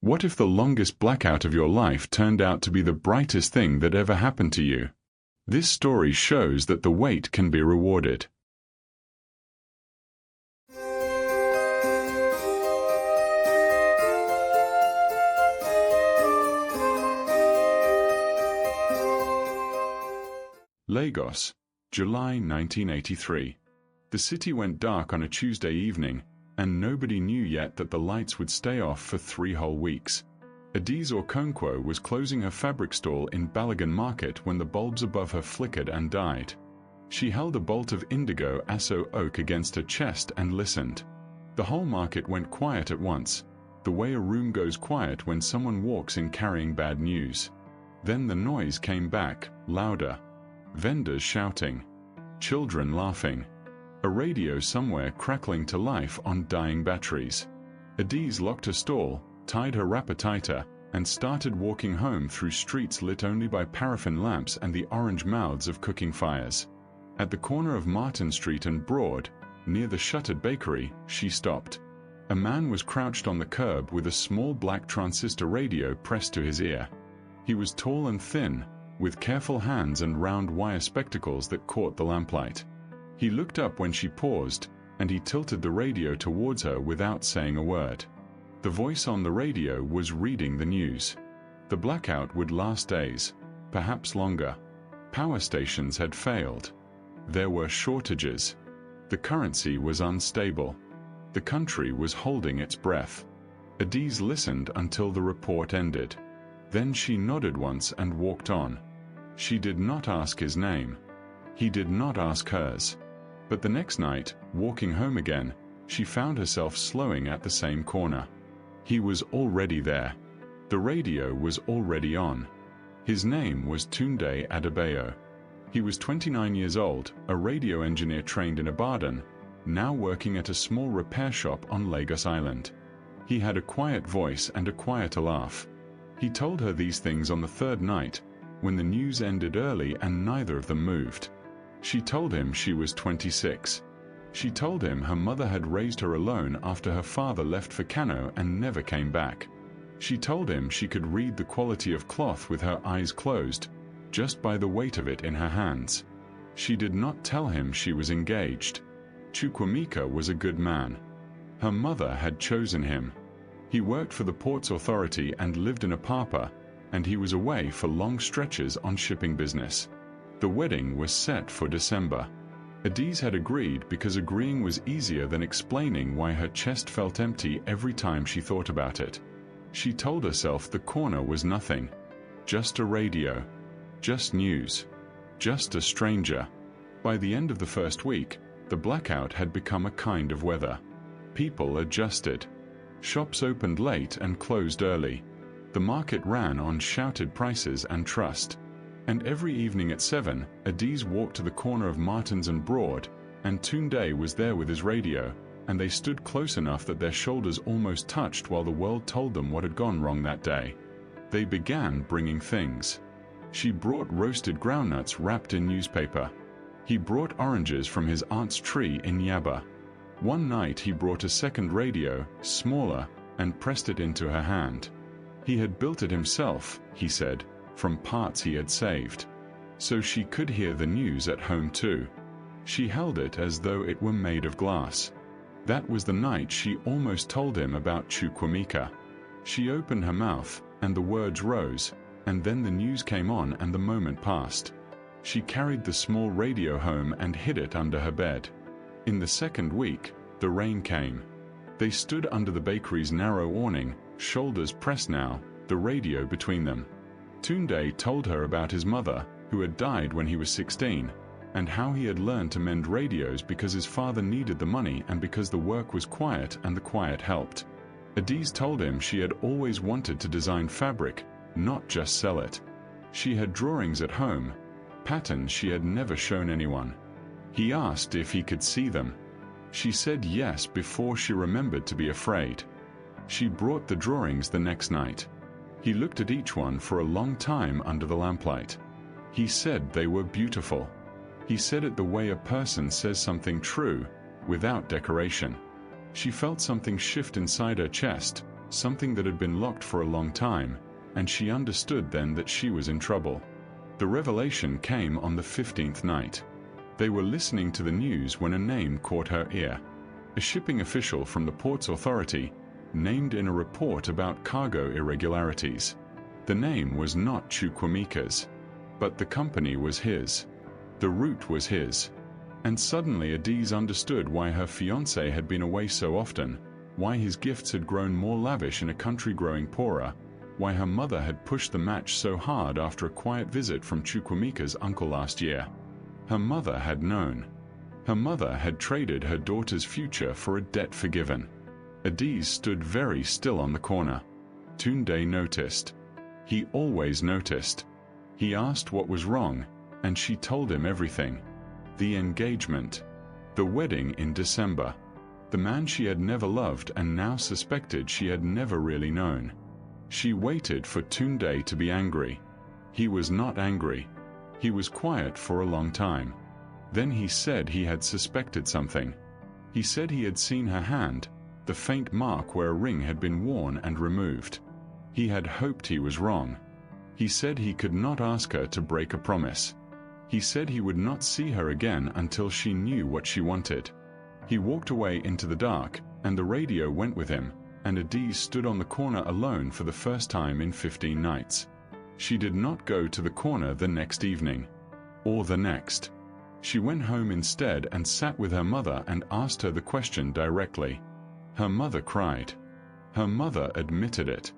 What if the longest blackout of your life turned out to be the brightest thing that ever happened to you? This story shows that the wait can be rewarded. Lagos, July 1983. The city went dark on a Tuesday evening, and nobody knew yet that the lights would stay off for 3 whole weeks. Adize Okonkwo was closing her fabric stall in Balogun Market when the bulbs above her flickered and died. She held a bolt of indigo aso oak against her chest and listened. The whole market went quiet at once, the way a room goes quiet when someone walks in carrying bad news. Then the noise came back, louder. Vendors shouting. Children laughing. A radio somewhere crackling to life on dying batteries. Adize locked her stall, tied her wrapper tighter, and started walking home through streets lit only by paraffin lamps and the orange mouths of cooking fires. At the corner of Martin Street and Broad, near the shuttered bakery, she stopped. A man was crouched on the curb with a small black transistor radio pressed to his ear. He was tall and thin, with careful hands and round wire spectacles that caught the lamplight. He looked up when she paused, and he tilted the radio towards her without saying a word. The voice on the radio was reading the news. The blackout would last days, perhaps longer. Power stations had failed. There were shortages. The currency was unstable. The country was holding its breath. Adize listened until the report ended. Then she nodded once and walked on. She did not ask his name. He did not ask hers. But the next night, walking home again, she found herself slowing at the same corner. He was already there. The radio was already on. His name was Tunde Adebayo. He was 29 years old, a radio engineer trained in Ibadan, now working at a small repair shop on Lagos Island. He had a quiet voice and a quieter laugh. He told her these things on the third night, when the news ended early and neither of them moved. She told him she was 26. She told him her mother had raised her alone after her father left for Kano and never came back. She told him she could read the quality of cloth with her eyes closed, just by the weight of it in her hands. She did not tell him she was engaged. Chukwemeka was a good man. Her mother had chosen him. He worked for the Ports Authority and lived in Apapa, and he was away for long stretches on shipping business. The wedding was set for December. Adize had agreed because agreeing was easier than explaining why her chest felt empty every time she thought about it. She told herself the corner was nothing. Just a radio. Just news. Just a stranger. By the end of the first week, the blackout had become a kind of weather. People adjusted. Shops opened late and closed early. The market ran on shouted prices and trust. And every evening at 7, Adize walked to the corner of Martins and Broad, and Tunde was there with his radio, and they stood close enough that their shoulders almost touched while the world told them what had gone wrong that day. They began bringing things. She brought roasted groundnuts wrapped in newspaper. He brought oranges from his aunt's tree in Yaba. One night he brought a second radio, smaller, and pressed it into her hand. He had built it himself, he said, from parts he had saved. So she could hear the news at home too. She held it as though it were made of glass. That was the night she almost told him about Chukwemeka. She opened her mouth, and the words rose, and then the news came on and the moment passed. She carried the small radio home and hid it under her bed. In the second week, the rain came. They stood under the bakery's narrow awning, shoulders pressed now, the radio between them. Tunde told her about his mother, who had died when he was 16, and how he had learned to mend radios because his father needed the money and because the work was quiet and the quiet helped. Adize told him she had always wanted to design fabric, not just sell it. She had drawings at home, patterns she had never shown anyone. He asked if he could see them. She said yes before she remembered to be afraid. She brought the drawings the next night. He looked at each one for a long time under the lamplight. He said they were beautiful. He said it the way a person says something true, without decoration. She felt something shift inside her chest, something that had been locked for a long time, and she understood then that she was in trouble. The revelation came on the 15th night. They were listening to the news when a name caught her ear. A shipping official from the port's authority, named in a report about cargo irregularities. The name was not Chukwuemeka's, but the company was his. The route was his. And suddenly Adiz understood why her fiancé had been away so often, why his gifts had grown more lavish in a country growing poorer, why her mother had pushed the match so hard after a quiet visit from Chukwuemeka's uncle last year. Her mother had known. Her mother had traded her daughter's future for a debt forgiven. Adiz stood very still on the corner. Tunde noticed. He always noticed. He asked what was wrong, and she told him everything. The engagement. The wedding in December. The man she had never loved and now suspected she had never really known. She waited for Tunde to be angry. He was not angry. He was quiet for a long time. Then he said he had suspected something. He said he had seen her hand, the faint mark where a ring had been worn and removed. He had hoped he was wrong. He said he could not ask her to break a promise. He said he would not see her again until she knew what she wanted. He walked away into the dark, and the radio went with him, and Adiz stood on the corner alone for the first time in 15 nights. She did not go to the corner the next evening. Or the next. She went home instead and sat with her mother and asked her the question directly. Her mother cried. Her mother admitted it.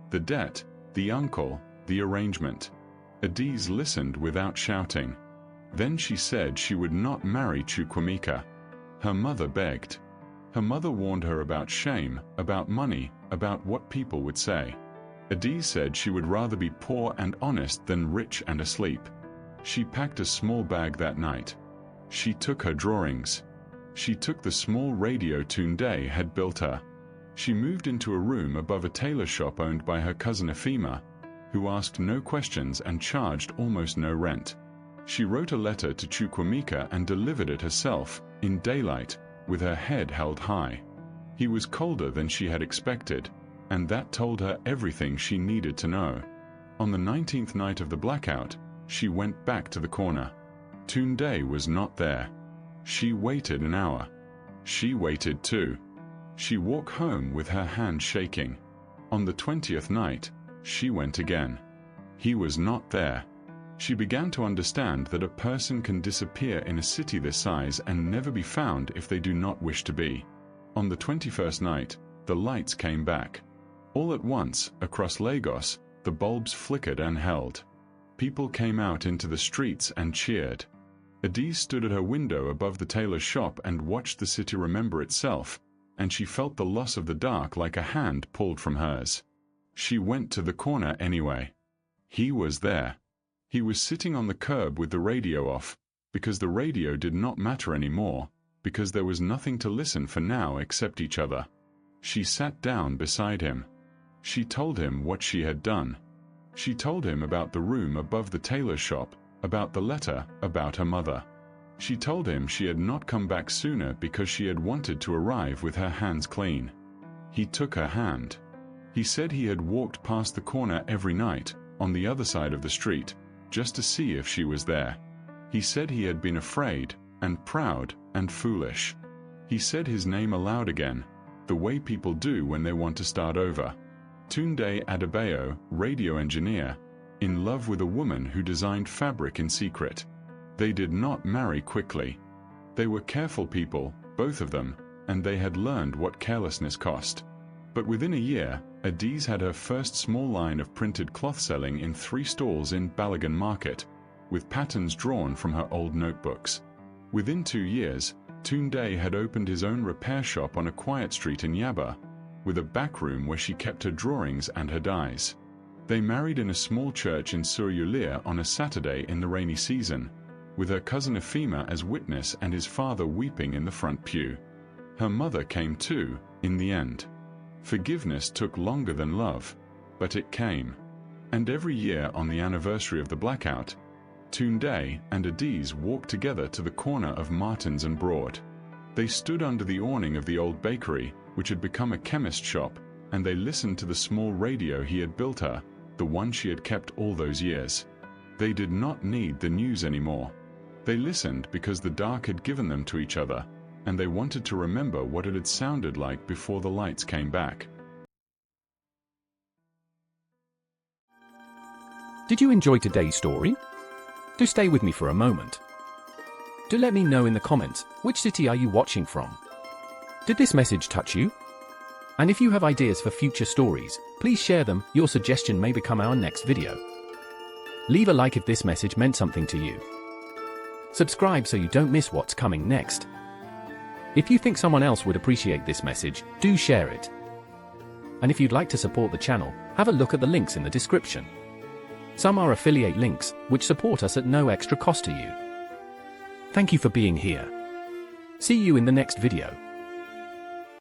The debt, the uncle, the arrangement. Adiz listened without shouting. Then she said she would not marry Chukwuemeka. Her mother begged. Her mother warned her about shame, about money, about what people would say. Adiz said she would rather be poor and honest than rich and asleep. She packed a small bag that night. She took her drawings. She took the small radio Tunde had built her. She moved into a room above a tailor shop owned by her cousin Efima, who asked no questions and charged almost no rent. She wrote a letter to Chukwuemeka and delivered it herself, in daylight, with her head held high. He was colder than she had expected, and that told her everything she needed to know. On the 19th night of the blackout, she went back to the corner. Tunde was not there. She waited an hour. She waited too. She walked home with her hand shaking. On the 20th night, she went again. He was not there. She began to understand that a person can disappear in a city this size and never be found if they do not wish to be. On the 21st night, the lights came back. All at once, across Lagos, the bulbs flickered and held. People came out into the streets and cheered. Adiz stood at her window above the tailor's shop and watched the city remember itself, and she felt the loss of the dark like a hand pulled from hers. She went to the corner anyway. He was there. He was sitting on the curb with the radio off, because the radio did not matter anymore, because there was nothing to listen for now except each other. She sat down beside him. She told him what she had done. She told him about the room above the tailor shop, about the letter, about her mother. She told him she had not come back sooner because she had wanted to arrive with her hands clean. He took her hand. He said he had walked past the corner every night, on the other side of the street, just to see if she was there. He said he had been afraid, and proud, and foolish. He said his name aloud again, the way people do when they want to start over. Tunde Adebayo, radio engineer, in love with a woman who designed fabric in secret. They did not marry quickly. They were careful people, both of them, and they had learned what carelessness cost. But within a year, Adiz had her first small line of printed cloth selling in 3 stalls in Balagan Market, with patterns drawn from her old notebooks. Within 2 years, Tunde had opened his own repair shop on a quiet street in Yaba, with a back room where she kept her drawings and her dyes. They married in a small church in Surulere on a Saturday in the rainy season, with her cousin Efima as witness and his father weeping in the front pew. Her mother came too, in the end. Forgiveness took longer than love, but it came. And every year on the anniversary of the blackout, Tunde and Adiz walked together to the corner of Martins and Broad. They stood under the awning of the old bakery, which had become a chemist shop, and they listened to the small radio he had built her, the one she had kept all those years. They did not need the news anymore. They listened because the dark had given them to each other, and they wanted to remember what it had sounded like before the lights came back. Did you enjoy today's story? Do stay with me for a moment. Do let me know in the comments, which city are you watching from? Did this message touch you? And if you have ideas for future stories, please share them. Your suggestion may become our next video. Leave a like if this message meant something to you. Subscribe so you don't miss what's coming next. If you think someone else would appreciate this message, do share it. And if you'd like to support the channel, have a look at the links in the description. Some are affiliate links, which support us at no extra cost to you. Thank you for being here. See you in the next video.